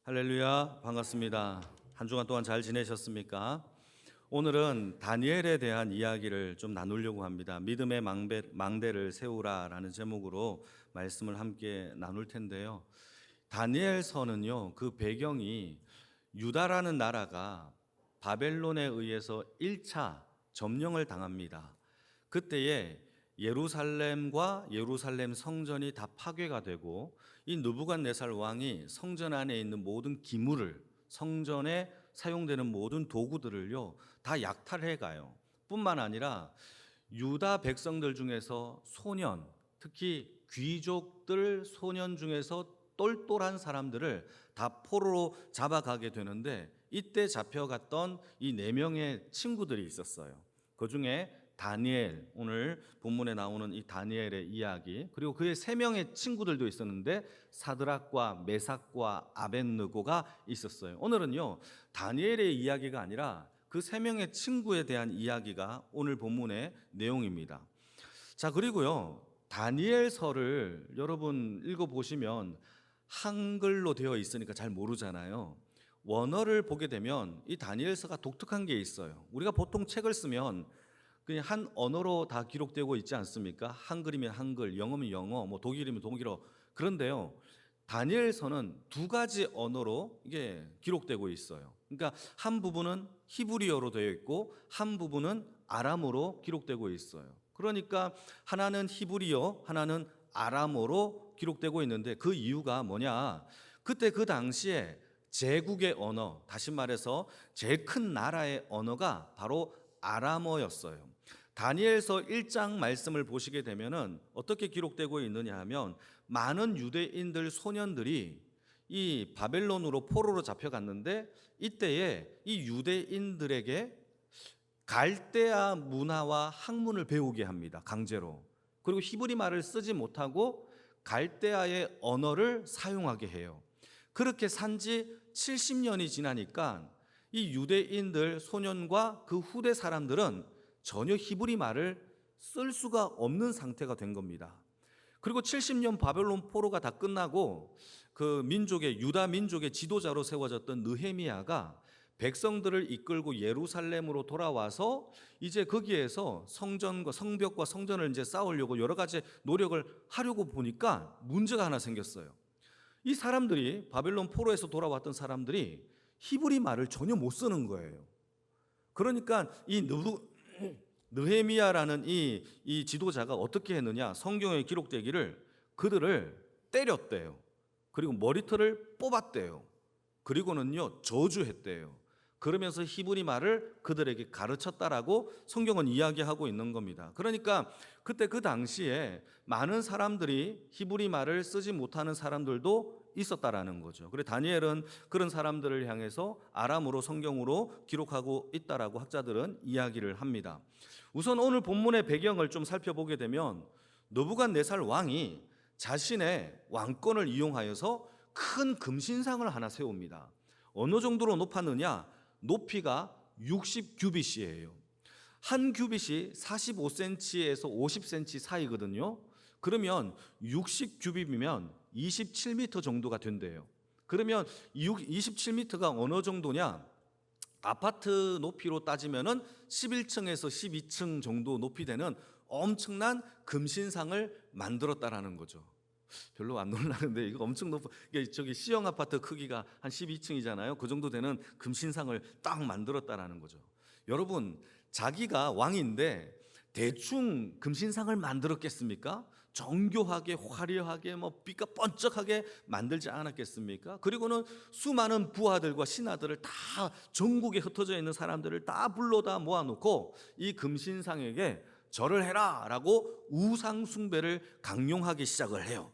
할렐루야, 반갑습니다. 한 주간 동안 잘 지내셨습니까? 오늘은 다니엘에 대한 이야기를 좀 나누려고 합니다. 믿음의 망대를 세우라라는 제목으로 말씀을 함께 나눌 텐데요. 다니엘서는요, 그 배경이 유다라는 나라가 바벨론에 의해서 1차 점령을 당합니다. 그때에 예루살렘과 예루살렘 성전이 다 파괴가 되고 이 느부갓네살 왕이 성전 안에 있는 모든 기물을, 성전에 사용되는 모든 도구들을요 다 약탈해 가요. 뿐만 아니라 유다 백성들 중에서 소년, 특히 귀족들 소년 중에서 똘똘한 사람들을 다 포로로 잡아가게 되는데, 이때 잡혀갔던 이 네 명의 친구들이 있었어요. 그 중에 다니엘, 오늘 본문에 나오는 이 다니엘의 이야기, 그리고 그의 세 명의 친구들도 있었는데 사드락과 메삭과 아벳느고가 있었어요. 오늘은요 다니엘의 이야기가 아니라 그 세 명의 친구에 대한 이야기가 오늘 본문의 내용입니다. 자, 그리고요 다니엘서를 여러분 읽어보시면 한글로 되어 있으니까 잘 모르잖아요. 원어를 보게 되면 이 다니엘서가 독특한 게 있어요. 우리가 보통 책을 쓰면 그냥 한 언어로 다 기록되고 있지 않습니까? 한글이면 한글, 영어면 영어, 뭐 독일이면 독일어. 그런데요 다니엘서는 두 가지 언어로 이게 기록되고 있어요. 그러니까 한 부분은 히브리어로 되어 있고 한 부분은 아람어로 기록되고 있어요. 그러니까 하나는 히브리어, 하나는 아람어로 기록되고 있는데, 그 이유가 뭐냐? 그때 그 당시에 제국의 언어, 다시 말해서 제일 큰 나라의 언어가 바로 아람어였어요. 다니엘서 1장 말씀을 보시게 되면은 어떻게 기록되고 있느냐 하면, 많은 유대인들 소년들이 이 바벨론으로 포로로 잡혀갔는데, 이때에 이 유대인들에게 갈대아 문화와 학문을 배우게 합니다. 강제로. 그리고 히브리 말을 쓰지 못하고 갈대아의 언어를 사용하게 해요. 그렇게 산지 70년이 지나니까 이 유대인들 소년과 그 후대 사람들은 전혀 히브리 말을 쓸 수가 없는 상태가 된 겁니다. 그리고 70년 바벨론 포로가 다 끝나고 그 민족의, 유다 민족의 지도자로 세워졌던 느헤미야가 백성들을 이끌고 예루살렘으로 돌아와서 이제 거기에서 성전과 성벽과 성전을 이제 쌓으려고 여러 가지 노력을 하려고 보니까 문제가 하나 생겼어요. 이 사람들이, 바벨론 포로에서 돌아왔던 사람들이 히브리 말을 전혀 못 쓰는 거예요. 그러니까 이 느헤미야라는 이 지도자가 어떻게 했느냐, 성경에 기록되기를 그들을 때렸대요. 그리고 머리털을 뽑았대요. 그리고는요 저주했대요. 그러면서 히브리 말을 그들에게 가르쳤다라고 성경은 이야기하고 있는 겁니다. 그러니까 그때 그 당시에 많은 사람들이 히브리 말을 쓰지 못하는 사람들도 있었다라는 거죠. 그래서 다니엘은 그런 사람들을 향해서 아람어로 성경으로 기록하고 있다라고 학자들은 이야기를 합니다. 우선 오늘 본문의 배경을 좀 살펴보게 되면, 느부갓네살 왕이 자신의 왕권을 이용하여서 큰 금신상을 하나 세웁니다. 어느 정도로 높았느냐? 높이가 60규빗이에요. 한 규빗이 45cm에서 50cm 사이거든요. 그러면 60규빗이면 27m 정도가 된대요. 그러면 27m가 어느 정도냐? 아파트 높이로 따지면은 11층에서 12층 정도 높이 되는 엄청난 금신상을 만들었다라는 거죠. 별로 안 놀라는데 이거 엄청 높은, 이게 저기 C형 아파트 크기가 한 12층이잖아요. 그 정도 되는 금신상을 딱 만들었다라는 거죠. 여러분, 자기가 왕인데 대충 금신상을 만들었겠습니까? 정교하게 화려하게 뭐 빛과 번쩍하게 만들지 않았겠습니까? 그리고는 수많은 부하들과 신하들을 다, 전국에 흩어져 있는 사람들을 다 불러다 모아놓고 이 금신상에게 절을 해라 라고 우상 숭배를 강요하기 시작을 해요.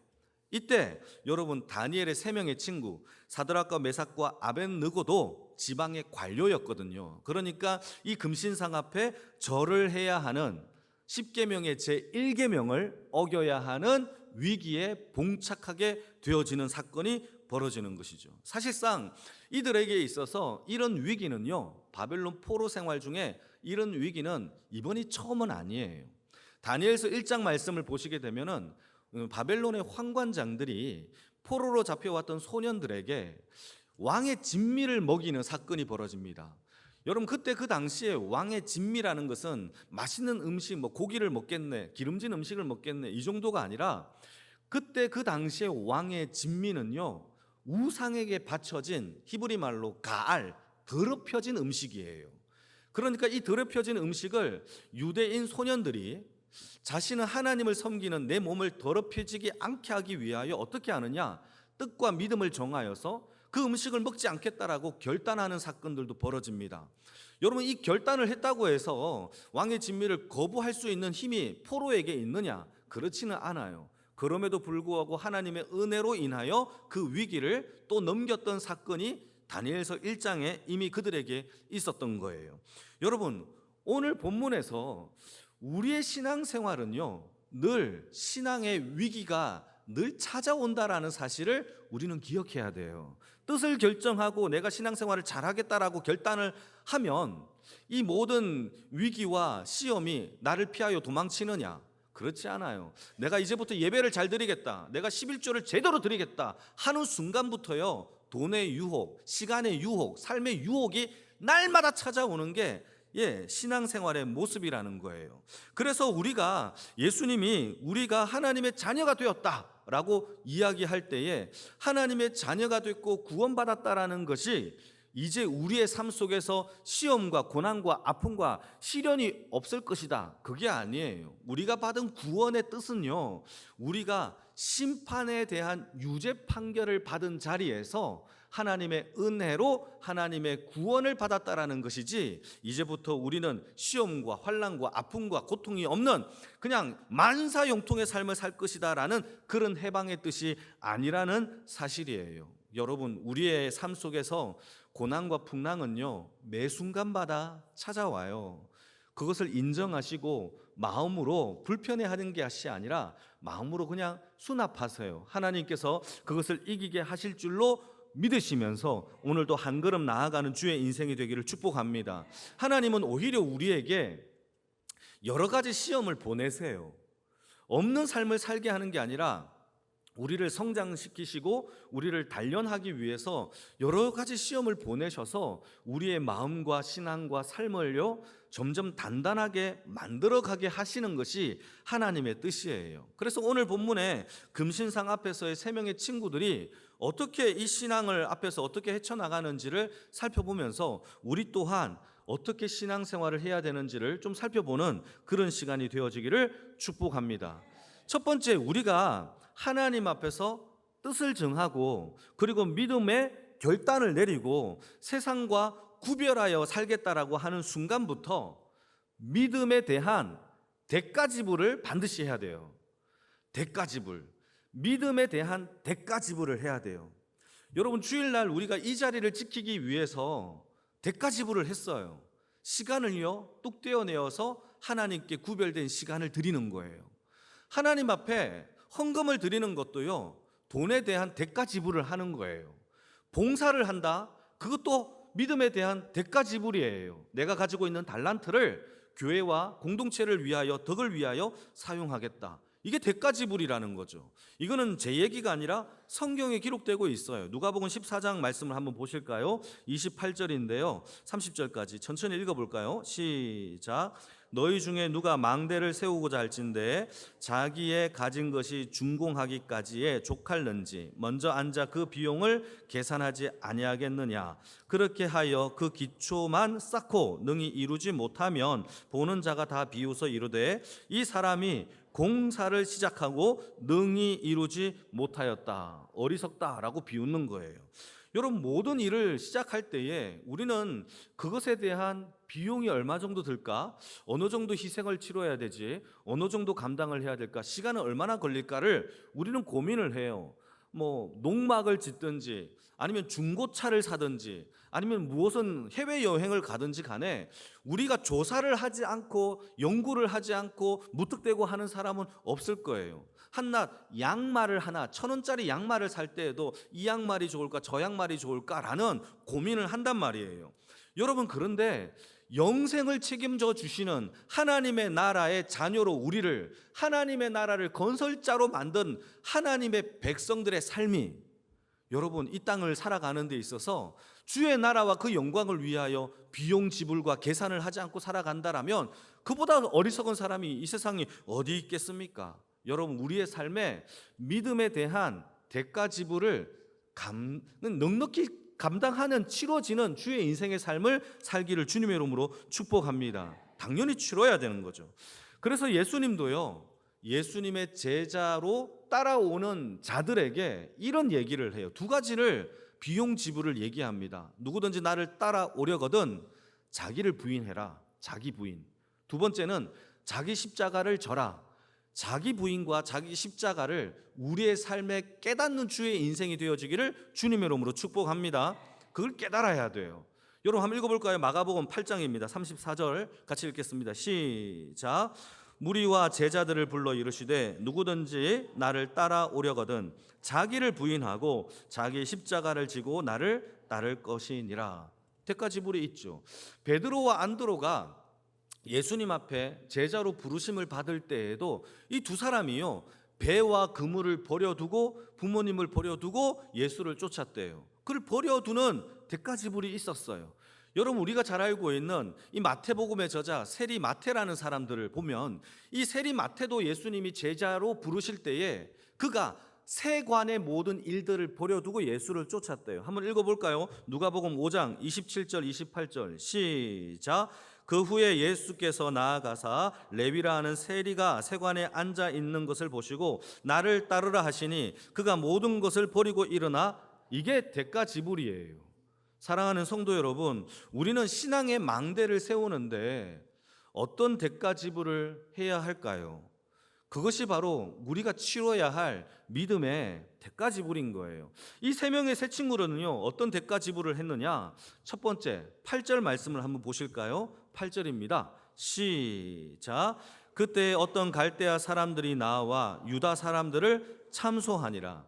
이때 여러분, 다니엘의 세 명의 친구 사드락과 메삭과 아벳느고도 지방의 관료였거든요. 그러니까 이 금신상 앞에 절을 해야 하는 10계명의 제1계명을 어겨야 하는 위기에 봉착하게 되어지는 사건이 벌어지는 것이죠. 사실상 이들에게 있어서 이런 위기는요, 바벨론 포로 생활 중에 이런 위기는 이번이 처음은 아니에요. 다니엘서 1장 말씀을 보시게 되면은 바벨론의 황관장들이 포로로 잡혀왔던 소년들에게 왕의 진미를 먹이는 사건이 벌어집니다. 여러분, 그때 그 당시에 왕의 진미라는 것은 맛있는 음식, 뭐 고기를 먹겠네, 기름진 음식을 먹겠네, 이 정도가 아니라 그때 그 당시에 왕의 진미는요, 우상에게 바쳐진 히브리 말로 가알, 더럽혀진 음식이에요. 그러니까 이 더럽혀진 음식을 유대인 소년들이 자신은 하나님을 섬기는 내 몸을 더럽혀지지 않게 하기 위하여 어떻게 하느냐, 뜻과 믿음을 정하여서 그 음식을 먹지 않겠다라고 결단하는 사건들도 벌어집니다. 여러분, 이 결단을 했다고 해서 왕의 진미를 거부할 수 있는 힘이 포로에게 있느냐? 그렇지는 않아요. 그럼에도 불구하고 하나님의 은혜로 인하여 그 위기를 또 넘겼던 사건이 다니엘서 1장에 이미 그들에게 있었던 거예요. 여러분, 오늘 본문에서 우리의 신앙생활은요, 늘 신앙의 위기가 늘 찾아온다라는 사실을 우리는 기억해야 돼요. 뜻을 결정하고 내가 신앙생활을 잘하겠다라고 결단을 하면 이 모든 위기와 시험이 나를 피하여 도망치느냐? 그렇지 않아요. 내가 이제부터 예배를 잘 드리겠다, 내가 11조를 제대로 드리겠다 하는 순간부터요, 돈의 유혹, 시간의 유혹, 삶의 유혹이 날마다 찾아오는 게 신앙생활의 모습이라는 거예요. 그래서 우리가 예수님이 우리가 하나님의 자녀가 되었다라고 이야기할 때에 하나님의 자녀가 됐고 구원받았다라는 것이 이제 우리의 삶 속에서 시험과 고난과 아픔과 시련이 없을 것이다, 그게 아니에요. 우리가 받은 구원의 뜻은요, 우리가 심판에 대한 유죄 판결을 받은 자리에서 하나님의 은혜로 하나님의 구원을 받았다라는 것이지, 이제부터 우리는 시험과 환난과 아픔과 고통이 없는 그냥 만사형통의 삶을 살 것이다라는 그런 해방의 뜻이 아니라는 사실이에요. 여러분, 우리의 삶 속에서 고난과 풍랑은요, 매 순간마다 찾아와요. 그것을 인정하시고 마음으로 불편해하는 것이 아니라 마음으로 그냥 수납하세요. 하나님께서 그것을 이기게 하실 줄로 믿으시면서 오늘도 한 걸음 나아가는 주의 인생이 되기를 축복합니다. 하나님은 오히려 우리에게 여러 가지 시험을 보내세요. 없는 삶을 살게 하는 게 아니라 우리를 성장시키시고 우리를 단련하기 위해서 여러 가지 시험을 보내셔서 우리의 마음과 신앙과 삶을요, 점점 단단하게 만들어가게 하시는 것이 하나님의 뜻이에요. 그래서 오늘 본문에 금신상 앞에서의 3명의 친구들이 어떻게 이 신앙을 앞에서 어떻게 헤쳐나가는지를 살펴보면서 우리 또한 어떻게 신앙생활을 해야 되는지를 좀 살펴보는 그런 시간이 되어지기를 축복합니다. 첫 번째, 우리가 하나님 앞에서 뜻을 정하고 그리고 믿음의 결단을 내리고 세상과 구별하여 살겠다라고 하는 순간부터 믿음에 대한 대가지불을 반드시 해야 돼요. 대가지불, 믿음에 대한 대가지불을 해야 돼요. 여러분, 주일날 우리가 이 자리를 지키기 위해서 대가지불을 했어요. 시간을요, 뚝 떼어내어서 하나님께 구별된 시간을 드리는 거예요. 하나님 앞에 헌금을 드리는 것도요, 돈에 대한 대가 지불을 하는 거예요. 봉사를 한다, 그것도 믿음에 대한 대가 지불이에요. 내가 가지고 있는 달란트를 교회와 공동체를 위하여, 덕을 위하여 사용하겠다, 이게 대가 지불이라는 거죠. 이거는 제 얘기가 아니라 성경에 기록되고 있어요. 누가복음 14장 말씀을 한번 보실까요? 28절인데요 30절까지 천천히 읽어볼까요? 시작. 너희 중에 누가 망대를 세우고자 할진대 자기의 가진 것이 준공하기까지에 족할는지 먼저 앉아 그 비용을 계산하지 아니하겠느냐. 그렇게 하여 그 기초만 쌓고 능히 이루지 못하면 보는 자가 다 비웃어 이르되 이 사람이 공사를 시작하고 능히 이루지 못하였다, 어리석다라고 비웃는 거예요. 여러분, 모든 일을 시작할 때에 우리는 그것에 대한 비용이 얼마 정도 들까? 어느 정도 희생을 치러야 되지? 어느 정도 감당을 해야 될까? 시간은 얼마나 걸릴까를 우리는 고민을 해요. 농막을 짓든지 아니면 중고차를 사든지 아니면 무엇은 해외여행을 가든지 간에 우리가 조사를 하지 않고 연구를 하지 않고 무턱대고 하는 사람은 없을 거예요. 한낱 양말을 하나 1,000원짜리 양말을 살 때에도 이 양말이 좋을까 저 양말이 좋을까라는 고민을 한단 말이에요. 여러분, 그런데 영생을 책임져 주시는 하나님의 나라의 자녀로 우리를, 하나님의 나라를 건설자로 만든 하나님의 백성들의 삶이 여러분, 이 땅을 살아가는 데 있어서 주의 나라와 그 영광을 위하여 비용 지불과 계산을 하지 않고 살아간다라면 그보다 어리석은 사람이 이 세상에 어디 있겠습니까? 여러분, 우리의 삶에 믿음에 대한 대가 지불을 넉넉히 감당하는 치러지는 주의 인생의 삶을 살기를 주님의 이름으로 축복합니다. 당연히 치러야 되는 거죠. 그래서 예수님도요, 예수님의 제자로 따라오는 자들에게 이런 얘기를 해요. 두 가지를 비용 지불을 얘기합니다. 누구든지 나를 따라오려거든 자기를 부인해라. 자기 부인. 두 번째는 자기 십자가를 져라. 자기 부인과 자기 십자가를 우리의 삶에 깨닫는 주의 인생이 되어지기를 주님의 이름으로 축복합니다. 그걸 깨달아야 돼요. 여러분 한번 읽어볼까요? 마가복음 8장입니다. 34절 같이 읽겠습니다. 시작. 무리와 제자들을 불러 이르시되 누구든지 나를 따라오려거든 자기를 부인하고 자기 십자가를 지고 나를 따를 것이니라. 대가 지불이 있죠. 베드로와 안드로가 예수님 앞에 제자로 부르심을 받을 때에도 이 두 사람이요, 배와 그물을 버려두고 부모님을 버려두고 예수를 쫓았대요. 그를 버려두는 대가 지불이 있었어요. 여러분, 우리가 잘 알고 있는 이 마태복음의 저자 세리 마태라는 사람들을 보면 이 세리 마태도 예수님이 제자로 부르실 때에 그가 세관의 모든 일들을 버려두고 예수를 쫓았대요. 한번 읽어볼까요? 누가복음 5장 27절 28절 시작. 그 후에 예수께서 나아가사 레위라 하는 세리가 세관에 앉아 있는 것을 보시고 나를 따르라 하시니 그가 모든 것을 버리고 일어나. 이게 대가 지불이에요. 사랑하는 성도 여러분, 우리는 신앙의 망대를 세우는데 어떤 대가 지불을 해야 할까요? 그것이 바로 우리가 치러야 할 믿음의 대가 지불인 거예요. 이 세 명의 새 친구는요, 어떤 대가 지불을 했느냐? 첫 번째 8절 말씀을 한번 보실까요? 8절입니다. 시작. 그때 어떤 갈대아 사람들이 나와 유다 사람들을 참소하니라.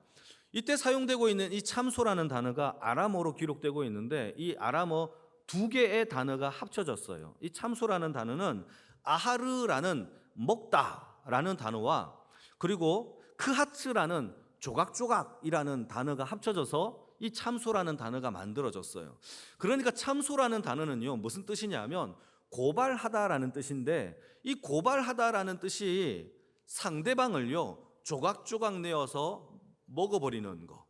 이때 사용되고 있는 이 참소라는 단어가 아람어로 기록되고 있는데 이 아람어 두 개의 단어가 합쳐졌어요. 이 참소라는 단어는 아하르라는 먹다라는 단어와 그리고 크하츠라는 조각조각이라는 단어가 합쳐져서 이 참소라는 단어가 만들어졌어요. 그러니까 참소라는 단어는요, 무슨 뜻이냐면 고발하다라는 뜻인데 이 고발하다라는 뜻이 상대방을요 조각조각 내어서 먹어버리는 거,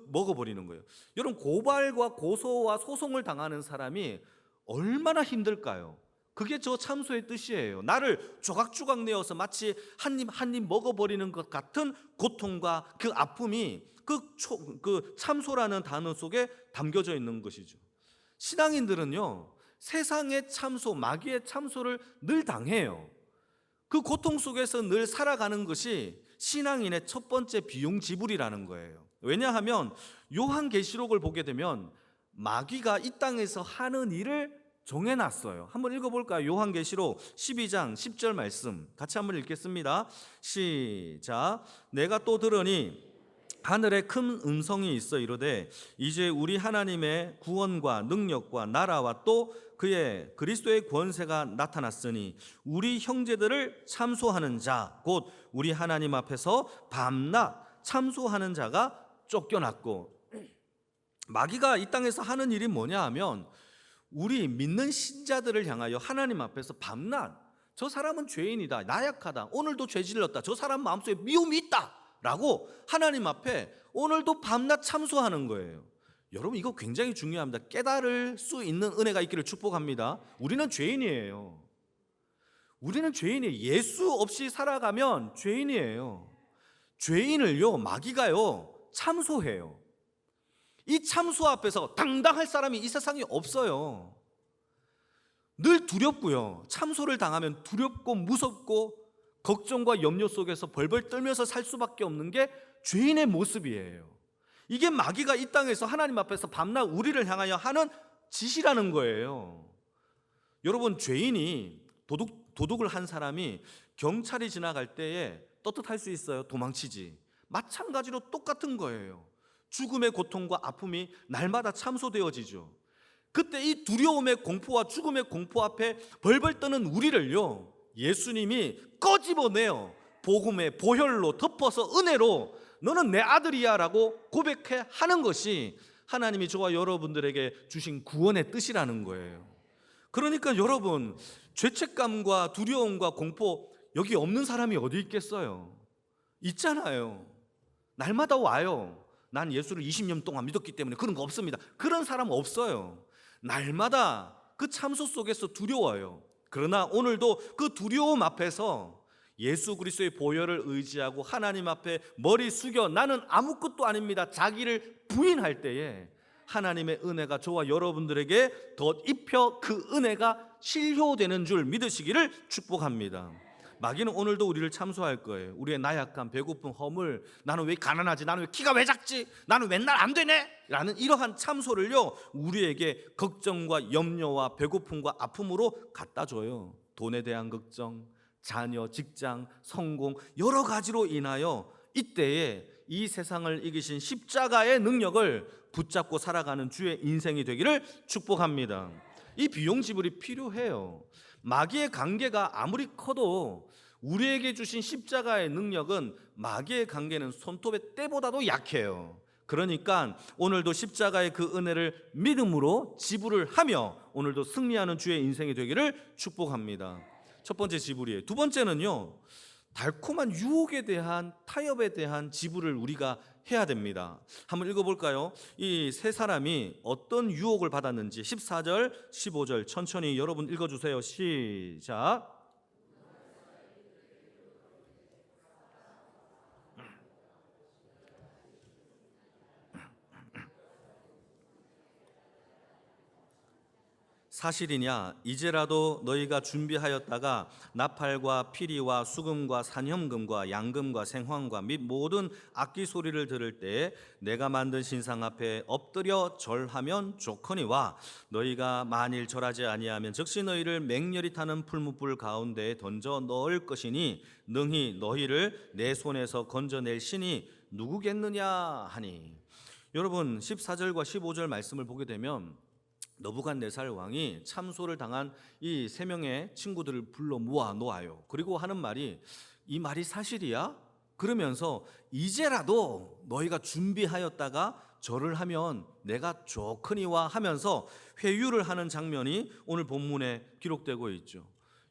먹어버리는 거예요. 여러분, 고발과 고소와 소송을 당하는 사람이 얼마나 힘들까요? 그게 저 참소의 뜻이에요. 나를 조각조각 내어서 마치 한 입 먹어버리는 것 같은 고통과 그 아픔이 그 참소라는 단어 속에 담겨져 있는 것이죠. 신앙인들은요, 세상의 참소, 마귀의 참소를 늘 당해요. 그 고통 속에서 늘 살아가는 것이 신앙인의 첫 번째 비용 지불이라는 거예요. 왜냐하면 요한계시록을 보게 되면 마귀가 이 땅에서 하는 일을 정해놨어요. 한번 읽어볼까요? 요한계시록 12장 10절 말씀 같이 한번 읽겠습니다. 시작. 내가 또 들으니 하늘에 큰 음성이 있어 이르되 이제 우리 하나님의 구원과 능력과 나라와 또 그의 그리스도의 권세가 나타났으니 우리 형제들을 참소하는 자 곧 우리 하나님 앞에서 밤낮 참소하는 자가 쫓겨났고. 마귀가 이 땅에서 하는 일이 뭐냐 하면 우리 믿는 신자들을 향하여 하나님 앞에서 밤낮 저 사람은 죄인이다, 나약하다, 오늘도 죄 질렀다, 저 사람 마음속에 미움이 있다 라고 하나님 앞에 오늘도 밤낮 참소하는 거예요. 여러분, 이거 굉장히 중요합니다. 깨달을 수 있는 은혜가 있기를 축복합니다. 우리는 죄인이에요. 우리는 죄인이에요. 예수 없이 살아가면 죄인이에요. 죄인을요 마귀가요 참소해요. 이 참소 앞에서 당당할 사람이 이 세상에 없어요. 늘 두렵고요, 참소를 당하면 두렵고 무섭고 걱정과 염려 속에서 벌벌 떨면서 살 수밖에 없는 게 죄인의 모습이에요. 이게 마귀가 이 땅에서 하나님 앞에서 밤낮 우리를 향하여 하는 짓이라는 거예요. 여러분, 죄인이 도둑을 한 사람이 경찰이 지나갈 때에 떳떳할 수 있어요? 도망치지. 마찬가지로 똑같은 거예요. 죽음의 고통과 아픔이 날마다 참소되어지죠. 그때 이 두려움의 공포와 죽음의 공포 앞에 벌벌 떠는 우리를요 예수님이 꺼집어내어 복음의 보혈로 덮어서 은혜로 너는 내 아들이야 라고 고백해 하는 것이 하나님이 저와 여러분들에게 주신 구원의 뜻이라는 거예요. 그러니까 여러분, 죄책감과 두려움과 공포 여기 없는 사람이 어디 있겠어요? 있잖아요. 날마다 와요. 난 예수를 20년 동안 믿었기 때문에 그런 거 없습니다. 그런 사람 없어요. 날마다 그 참소 속에서 두려워요. 그러나 오늘도 그 두려움 앞에서 예수 그리스도의 보혈을 의지하고 하나님 앞에 머리 숙여 나는 아무것도 아닙니다, 자기를 부인할 때에 하나님의 은혜가 저와 여러분들에게 더 입혀 그 은혜가 실효되는 줄 믿으시기를 축복합니다. 마귀는 오늘도 우리를 참소할 거예요. 우리의 나약함, 배고픔, 허물, 나는 왜 가난하지? 나는 왜 키가 왜 작지? 나는 맨날 안 되네? 라는 이러한 참소를요 우리에게 걱정과 염려와 배고픔과 아픔으로 갖다 줘요. 돈에 대한 걱정, 자녀, 직장, 성공 여러 가지로 인하여 이때에 이 세상을 이기신 십자가의 능력을 붙잡고 살아가는 주의 인생이 되기를 축복합니다. 이 비용 지불이 필요해요. 마귀의 관계가 아무리 커도 우리에게 주신 십자가의 능력은 마귀의 관계는 손톱의 때보다도 약해요. 그러니까 오늘도 십자가의 그 은혜를 믿음으로 지불을 하며 오늘도 승리하는 주의 인생이 되기를 축복합니다. 첫 번째 지불이에요. 두 번째는요, 달콤한 유혹에 대한, 타협에 대한 지불을 우리가 해야 됩니다. 한번 읽어볼까요? 이 세 사람이 어떤 유혹을 받았는지 14절, 15절 천천히 여러분 읽어주세요. 시작. 사실이냐? 이제라도 너희가 준비하였다가 나팔과 피리와 수금과 산현금과 양금과 생황과 및 모든 악기 소리를 들을 때 내가 만든 신상 앞에 엎드려 절하면 좋거니와 너희가 만일 절하지 아니하면 즉시 너희를 맹렬히 타는 풀무불 가운데에 던져 넣을 것이니 능히 너희를 내 손에서 건져낼 신이 누구겠느냐 하니. 여러분 14절과 15절 말씀을 보게 되면 너부갓네살 왕이 참소를 당한 이 세 명의 친구들을 불러 모아 놓아요. 그리고 하는 말이, 이 말이 사실이야? 그러면서 이제라도 너희가 준비하였다가 절을 하면 내가 좋거니와 하면서 회유를 하는 장면이 오늘 본문에 기록되고 있죠.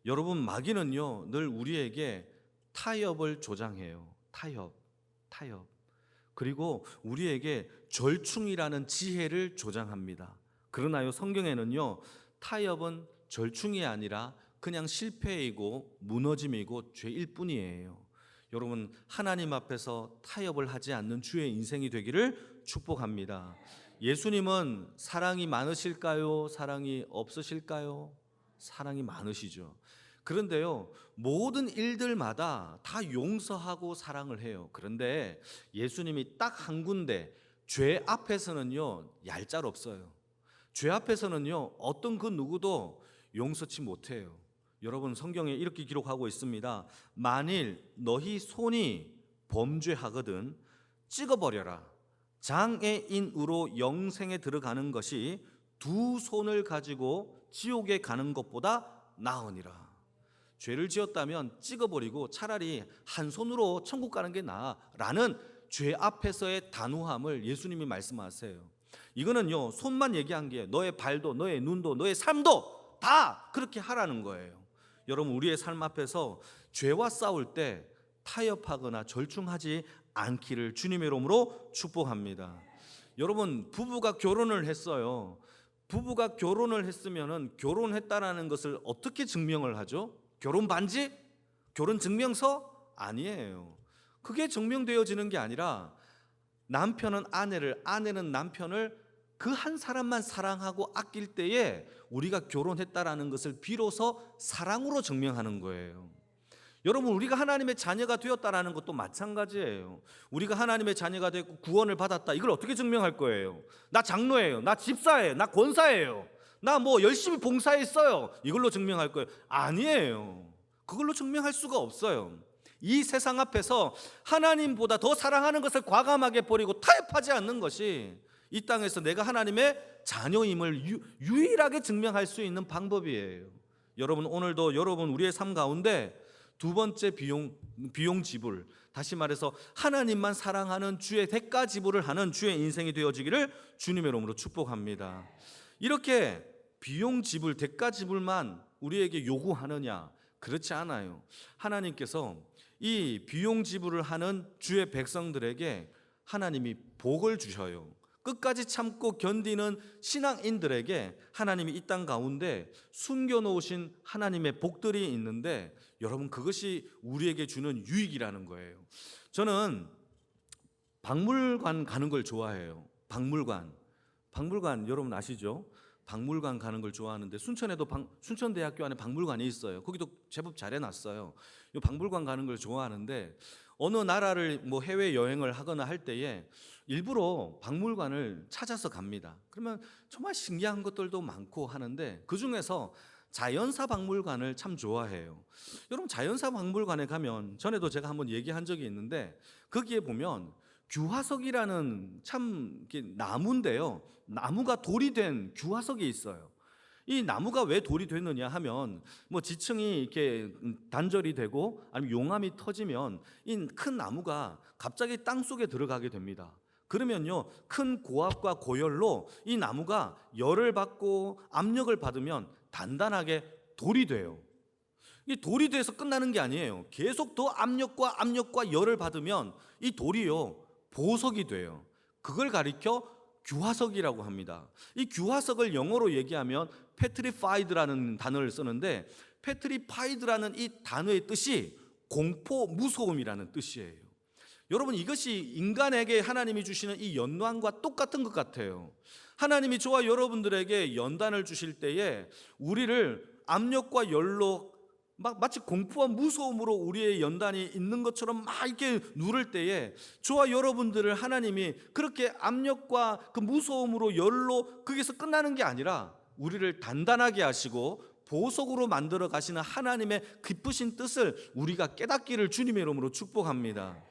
여러분, 마귀는요 늘 우리에게 타협을 조장해요. 타협. 그리고 우리에게 절충이라는 지혜를 조장합니다. 그러나요 성경에는요 타협은 절충이 아니라 그냥 실패이고 무너짐이고 죄일 뿐이에요. 여러분, 하나님 앞에서 타협을 하지 않는 주의 인생이 되기를 축복합니다. 예수님은 사랑이 많으실까요? 사랑이 없으실까요? 사랑이 많으시죠. 그런데요 모든 일들마다 다 용서하고 사랑을 해요. 그런데 예수님이 딱 한 군데, 죄 앞에서는요 얄짤없어요. 죄 앞에서는요 어떤 그 누구도 용서치 못해요. 여러분, 성경에 이렇게 기록하고 있습니다. 만일 너희 손이 범죄하거든 찍어버려라. 장애인으로 영생에 들어가는 것이 두 손을 가지고 지옥에 가는 것보다 나으니라. 죄를 지었다면 찍어버리고 차라리 한 손으로 천국 가는 게 나아라는 죄 앞에서의 단호함을 예수님이 말씀하세요. 이거는요 손만 얘기한 게 너의 발도 너의 눈도 너의 삶도 다 그렇게 하라는 거예요. 여러분, 우리의 삶 앞에서 죄와 싸울 때 타협하거나 절충하지 않기를 주님의 이름으로 축복합니다. 여러분, 부부가 결혼을 했어요. 부부가 결혼을 했으면은 결혼했다라는 것을 어떻게 증명을 하죠? 결혼 반지? 결혼 증명서? 아니에요. 그게 증명되어지는 게 아니라 남편은 아내를, 아내는 남편을 그 한 사람만 사랑하고 아낄 때에 우리가 결혼했다라는 것을 비로소 사랑으로 증명하는 거예요. 여러분, 우리가 하나님의 자녀가 되었다라는 것도 마찬가지예요. 우리가 하나님의 자녀가 되고 구원을 받았다, 이걸 어떻게 증명할 거예요? 나 장로예요, 나 집사예요, 나 권사예요, 나 뭐 열심히 봉사했어요, 이걸로 증명할 거예요? 아니에요. 그걸로 증명할 수가 없어요. 이 세상 앞에서 하나님보다 더 사랑하는 것을 과감하게 버리고 타협하지 않는 것이 이 땅에서 내가 하나님의 자녀임을 유일하게 증명할 수 있는 방법이에요. 여러분, 오늘도 여러분 우리의 삶 가운데 두 번째 비용 지불, 다시 말해서 하나님만 사랑하는 주의 대가 지불을 하는 주의 인생이 되어지기를 주님의 이름으로 축복합니다. 이렇게 비용 지불, 대가 지불만 우리에게 요구하느냐? 그렇지 않아요. 하나님께서 이 비용 지불을 하는 주의 백성들에게 하나님이 복을 주셔요. 끝까지 참고 견디는 신앙인들에게 하나님이 이 땅 가운데 숨겨놓으신 하나님의 복들이 있는데, 여러분, 그것이 우리에게 주는 유익이라는 거예요. 저는 박물관 가는 걸 좋아해요. 박물관 여러분 아시죠? 박물관 가는 걸 좋아하는데, 순천에도 순천대학교 안에 박물관이 있어요. 거기도 제법 잘 해놨어요. 이 박물관 가는 걸 좋아하는데, 어느 나라를 해외 여행을 하거나 할 때에 일부러 박물관을 찾아서 갑니다. 그러면 정말 신기한 것들도 많고 하는데, 그 중에서 자연사 박물관을 참 좋아해요. 여러분, 자연사 박물관에 가면, 전에도 제가 한번 얘기한 적이 있는데, 거기에 보면 규화석이라는 참 나무인데요, 나무가 돌이 된 규화석이 있어요. 이 나무가 왜 돌이 됐느냐 하면, 지층이 이렇게 단절이 되고 아니면 용암이 터지면 이 큰 나무가 갑자기 땅 속에 들어가게 됩니다. 그러면요, 큰 고압과 고열로 이 나무가 열을 받고 압력을 받으면 단단하게 돌이 돼요. 이 돌이 돼서 끝나는 게 아니에요. 계속 더 압력과 열을 받으면 이 돌이요, 보석이 돼요. 그걸 가리켜 규화석이라고 합니다. 이 규화석을 영어로 얘기하면 petrified라는 단어를 쓰는데, petrified라는 이 단어의 뜻이 공포, 무서움이라는 뜻이에요. 여러분, 이것이 인간에게 하나님이 주시는 이 연단과 똑같은 것 같아요. 하나님이 저와 여러분들에게 연단을 주실 때에 우리를 압력과 열로 마치 공포와 무서움으로 우리의 연단이 있는 것처럼 막 이렇게 누를 때에, 저와 여러분들을 하나님이 그렇게 압력과 그 무서움으로 열로 거기서 끝나는 게 아니라 우리를 단단하게 하시고 보석으로 만들어 가시는 하나님의 기쁘신 뜻을 우리가 깨닫기를 주님의 이름으로 축복합니다.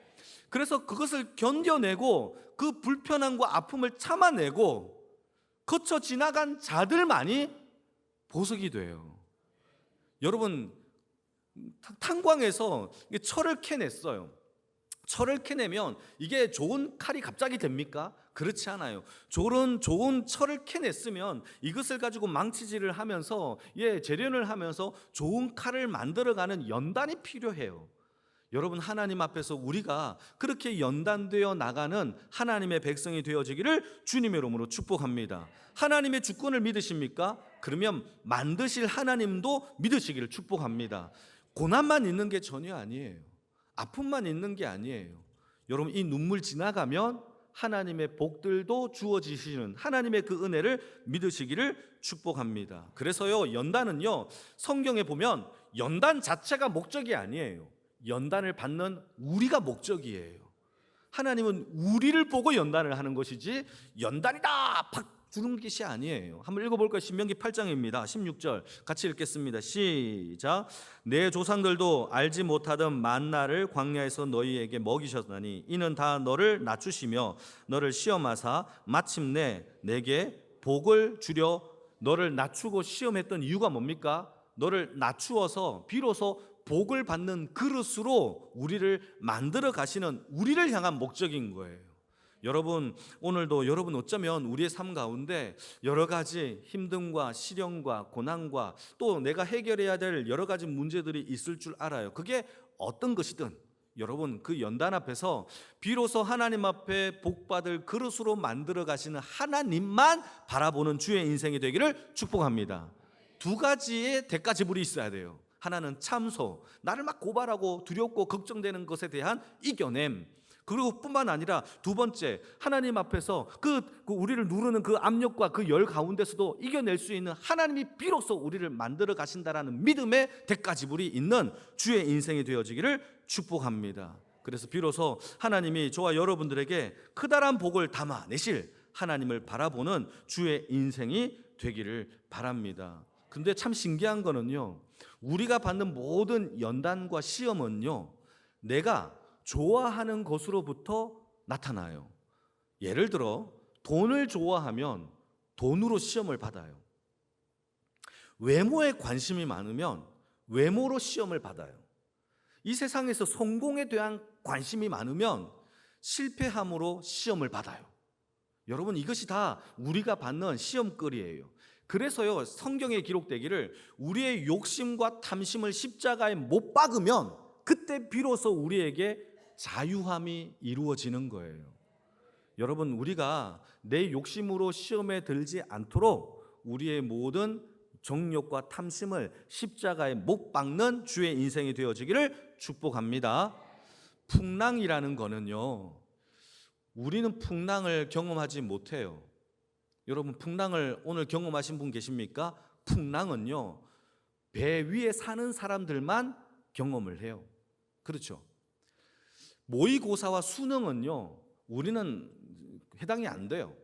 그래서 그것을 견뎌내고 그 불편함과 아픔을 참아내고 거쳐 지나간 자들만이 보석이 돼요. 여러분, 탄광에서 철을 캐냈어요. 철을 캐내면 이게 좋은 칼이 갑자기 됩니까? 그렇지 않아요. 좋은 철을 캐냈으면 이것을 가지고 망치질을 하면서 재련을 하면서 좋은 칼을 만들어가는 연단이 필요해요. 여러분, 하나님 앞에서 우리가 그렇게 연단되어 나가는 하나님의 백성이 되어지기를 주님의 이름으로 축복합니다. 하나님의 주권을 믿으십니까? 그러면 만드실 하나님도 믿으시기를 축복합니다. 고난만 있는 게 전혀 아니에요. 아픔만 있는 게 아니에요. 여러분, 이 눈물 지나가면 하나님의 복들도 주어지시는 하나님의 그 은혜를 믿으시기를 축복합니다. 그래서요, 연단은요, 성경에 보면 연단 자체가 목적이 아니에요. 연단을 받는 우리가 목적이에요. 하나님은 우리를 보고 연단을 하는 것이지 연단이다 팍 주는 것이 아니에요. 한번 읽어볼까요? 신명기 8장입니다 16절 같이 읽겠습니다. 시작. 내 조상들도 알지 못하던 만나를 광야에서 너희에게 먹이셨나니 이는 다 너를 낮추시며 너를 시험하사 마침내 내게 복을 주려. 너를 낮추고 시험했던 이유가 뭡니까? 너를 낮추어서 비로소 복을 받는 그릇으로 우리를 만들어 가시는 우리를 향한 목적인 거예요. 여러분, 오늘도 여러분 어쩌면 우리의 삶 가운데 여러 가지 힘듦과 시련과 고난과 또 내가 해결해야 될 여러 가지 문제들이 있을 줄 알아요. 그게 어떤 것이든 여러분, 그 연단 앞에서 비로소 하나님 앞에 복받을 그릇으로 만들어 가시는 하나님만 바라보는 주의 인생이 되기를 축복합니다. 두 가지의 대가 지불이 있어야 돼요. 하나는 참소, 나를 막 고발하고 두렵고 걱정되는 것에 대한 이겨냄. 그리고 뿐만 아니라 두 번째, 하나님 앞에서 그 우리를 누르는 그 압력과 그 열 가운데서도 이겨낼 수 있는 하나님이 비로소 우리를 만들어 가신다라는 믿음의 대가 지불이 있는 주의 인생이 되어지기를 축복합니다. 그래서 비로소 하나님이 저와 여러분들에게 크다란 복을 담아내실 하나님을 바라보는 주의 인생이 되기를 바랍니다. 근데 참 신기한 거는요, 우리가 받는 모든 연단과 시험은요, 내가 좋아하는 것으로부터 나타나요. 예를 들어 돈을 좋아하면 돈으로 시험을 받아요. 외모에 관심이 많으면 외모로 시험을 받아요. 이 세상에서 성공에 대한 관심이 많으면 실패함으로 시험을 받아요. 여러분, 이것이 다 우리가 받는 시험거리예요. 그래서요, 성경에 기록되기를 우리의 욕심과 탐심을 십자가에 못 박으면 그때 비로소 우리에게 자유함이 이루어지는 거예요. 여러분, 우리가 내 욕심으로 시험에 들지 않도록 우리의 모든 정욕과 탐심을 십자가에 못 박는 주의 인생이 되어지기를 축복합니다. 풍랑이라는 거는요, 우리는 풍랑을 경험하지 못해요. 여러분, 풍랑을 오늘 경험하신 분 계십니까? 풍랑은요, 배 위에 사는 사람들만 경험을 해요. 그렇죠? 모의고사와 수능은요, 우리는 해당이 안 돼요.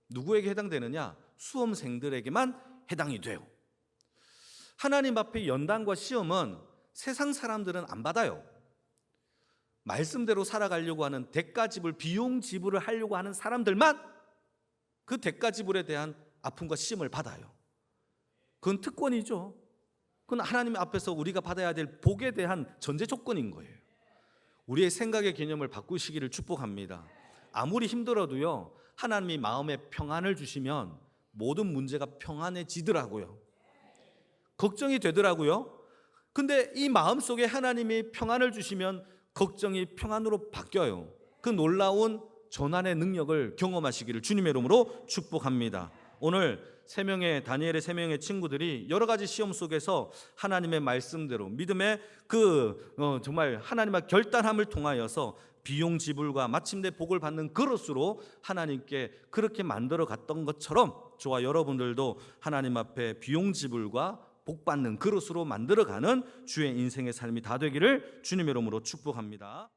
누구에게 해당되느냐? 수험생들에게만 해당이 돼요. 하나님 앞에 연단과 시험은 세상 사람들은 안 받아요. 말씀대로 살아가려고 하는 대가 지불, 비용 지불을 하려고 하는 사람들만 그 대가 지불에 대한 아픔과 시험을 받아요. 그건 특권이죠. 그건 하나님 앞에서 우리가 받아야 될 복에 대한 전제 조건인 거예요. 우리의 생각의 개념을 바꾸시기를 축복합니다. 아무리 힘들어도요, 하나님이 마음에 평안을 주시면 모든 문제가 평안해지더라고요. 걱정이 되더라고요. 근데 이 마음속에 하나님이 평안을 주시면 걱정이 평안으로 바뀌어요. 그 놀라운 전환의 능력을 경험하시기를 주님의 이름으로 축복합니다. 오늘 다니엘의 세 명의 친구들이 여러 가지 시험 속에서 하나님의 말씀대로 믿음의 정말 하나님의 결단함을 통하여서 비용 지불과 마침내 복을 받는 그릇으로 하나님께 그렇게 만들어 갔던 것처럼 저와 여러분들도 하나님 앞에 비용 지불과 복 받는 그릇으로 만들어가는 주의 인생의 삶이 다 되기를 주님의 이름으로 축복합니다.